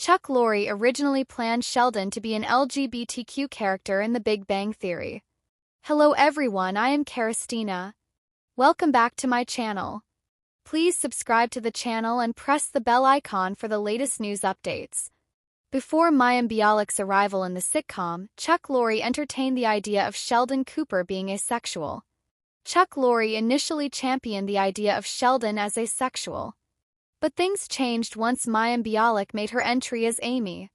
Chuck Lorre originally planned Sheldon to be an LGBTQ character in The Big Bang Theory. Hello everyone, I am Christina. Welcome back to my channel. Please subscribe to the channel and press the bell icon for the latest news updates. Before Mayim Bialik's arrival in the sitcom, Chuck Lorre entertained the idea of Sheldon Cooper being asexual. Chuck Lorre initially championed the idea of Sheldon as asexual. But things changed once Mayim Bialik made her entry as Amy.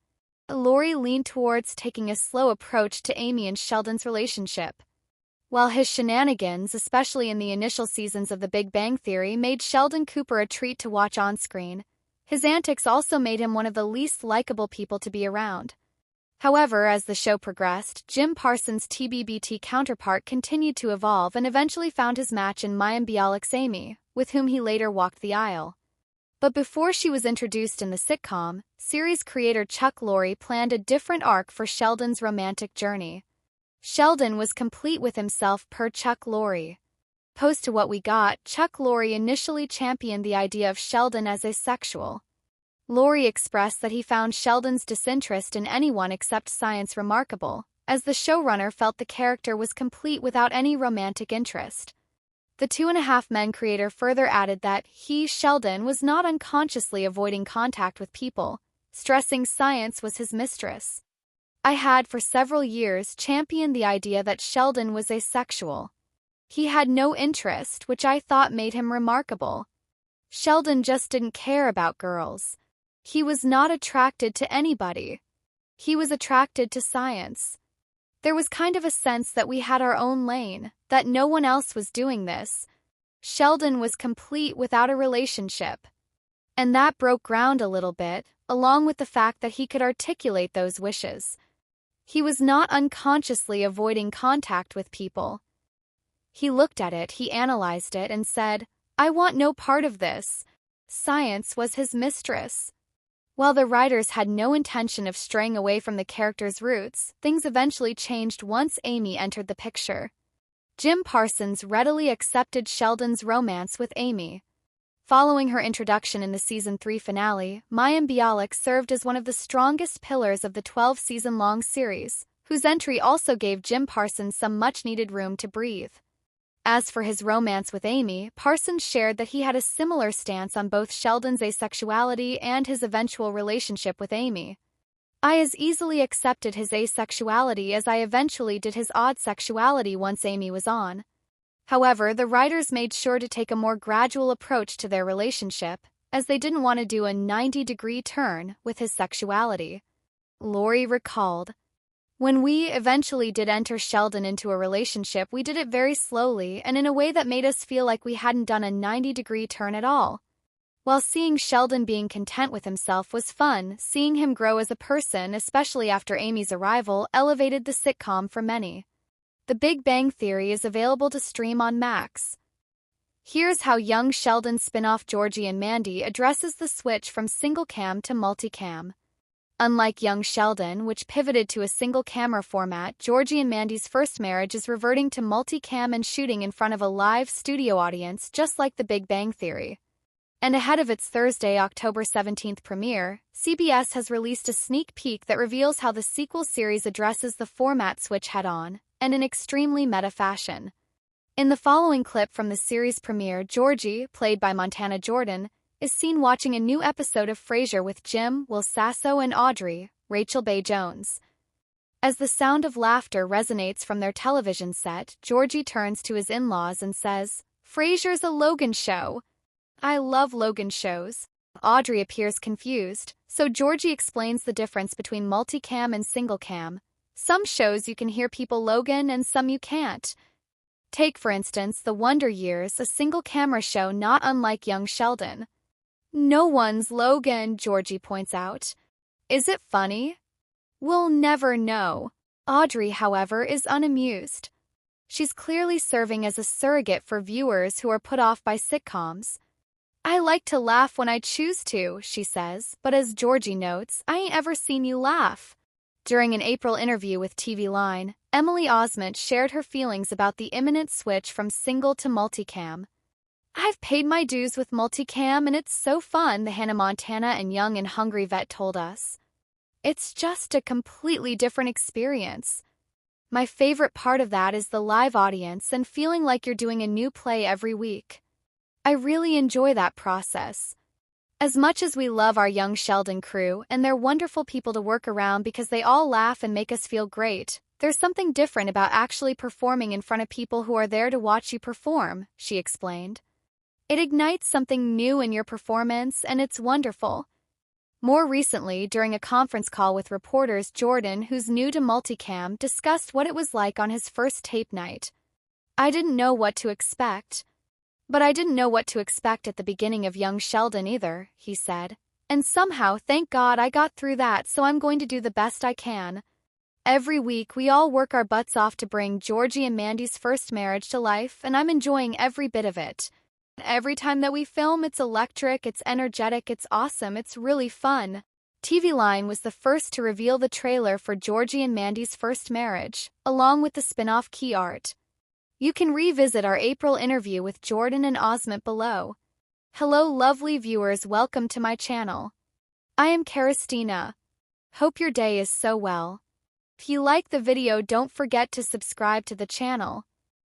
Lorre leaned towards taking a slow approach to Amy and Sheldon's relationship. While his shenanigans, especially in the initial seasons of The Big Bang Theory, made Sheldon Cooper a treat to watch on screen, his antics also made him one of the least likable people to be around. However, as the show progressed, Parsons TBBT counterpart continued to evolve and eventually found his match in Mayim Bialik's Amy, with whom he later walked the aisle. But before she was introduced in the sitcom, series creator Chuck Lorre planned a different arc for Sheldon's romantic journey. Sheldon was complete with himself per Chuck Lorre. Post to what we got, Chuck Lorre initially championed the idea of Sheldon as asexual. Lorre expressed that he found Sheldon's disinterest in anyone except science remarkable, as the showrunner felt the character was complete without any romantic interest. The 2.5 Men creator further added that he, Sheldon, was not unconsciously avoiding contact with people, stressing science was his mistress. I had for several years championed the idea that Sheldon was asexual. He had no interest, which I thought made him remarkable. Sheldon just didn't care about girls. He was not attracted to anybody. He was attracted to science. There was kind of a sense that we had our own lane, that no one else was doing this. Sheldon was complete without a relationship. And that broke ground a little bit, along with the fact that he could articulate those wishes. He was not unconsciously avoiding contact with people. He looked at it, he analyzed it, and said, "I want no part of this." Science was his mistress. While the writers had no intention of straying away from the character's roots, things eventually changed once Amy entered the picture. Parsons readily accepted Sheldon's romance with Amy. Following her introduction in the Season 3 finale, Mayim Bialik served as one of the strongest pillars of the 12-season-long series, whose entry also gave Parsons some much-needed room to breathe. As for his romance with Amy, Parsons shared that he had a similar stance on both Sheldon's asexuality and his eventual relationship with Amy. "I as easily accepted his asexuality as I eventually did his odd sexuality once Amy was on." However, the writers made sure to take a more gradual approach to their relationship, as they didn't want to do a 90-degree turn with his sexuality. Lorre recalled, "When we eventually did enter Sheldon into a relationship, we did it very slowly and in a way that made us feel like we hadn't done a 90-degree turn at all. While seeing Sheldon being content with himself was fun, seeing him grow as a person, especially after Amy's arrival, elevated the sitcom for many." The Big Bang Theory is available to stream on Max. Here's how young Sheldon spinoff Georgie and Mandy addresses the switch from single-cam to multicam. Unlike young Sheldon, which pivoted to a single-camera format, Georgie and Mandy's first marriage is reverting to multicam and shooting in front of a live studio audience just like The Big Bang Theory. And ahead of its Thursday, October 17th premiere, CBS has released a sneak peek that reveals how the sequel series addresses the format switch head-on, and in extremely meta fashion. In the following clip from the series premiere, Georgie, played by Montana Jordan, is seen watching a new episode of Frasier with Jim, Will Sasso, and Audrey, Rachel Bay Jones. As the sound of laughter resonates from their television set, Georgie turns to his in-laws and says, "Frasier's a Logan show." "I love Logan shows." Audrey appears confused, so Georgie explains the difference between multicam and single-cam. "Some shows you can hear people Logan and some you can't. Take, for instance, The Wonder Years, a single-camera show not unlike young Sheldon." "No one's Logan," Georgie points out. "Is it funny?" "We'll never know." Audrey, however, is unamused. She's clearly serving as a surrogate for viewers who are put off by sitcoms. "I like to laugh when I choose to," she says, but as Georgie notes, "I ain't ever seen you laugh." During an April interview with TV Line, Emily Osment shared her feelings about the imminent switch from single to multicam. "I've paid my dues with multicam and it's so fun," the Hannah Montana and Young and Hungry vet told us. It's just a completely different experience. My favorite part of that is the live audience and feeling like you're doing a new play every week. I really enjoy that process. As much as we love our young Sheldon crew and they're wonderful people to work around because they all laugh and make us feel great, there's something different about actually performing in front of people who are there to watch you perform, she explained. It ignites something new in your performance and it's wonderful. More recently, during a conference call with reporters, Jordan, who's new to multicam, discussed what it was like on his first tape night. I didn't know what to expect. But I didn't know what to expect at the beginning of young Sheldon either, he said. And somehow, thank God I got through that, so I'm going to do the best I can. Every week, we all work our butts off to bring Georgie and Mandy's first marriage to life, and I'm enjoying every bit of it. Every time that we film, it's electric, it's energetic, it's awesome, it's really fun. TV Line was the first to reveal the trailer for Georgie and Mandy's first marriage, along with the spin-off key art. You can revisit our April interview with Jordan and Osment below. Hello lovely viewers, welcome to my channel. I am Christina. Hope your day is so well. If you like the video, don't forget to subscribe to the channel.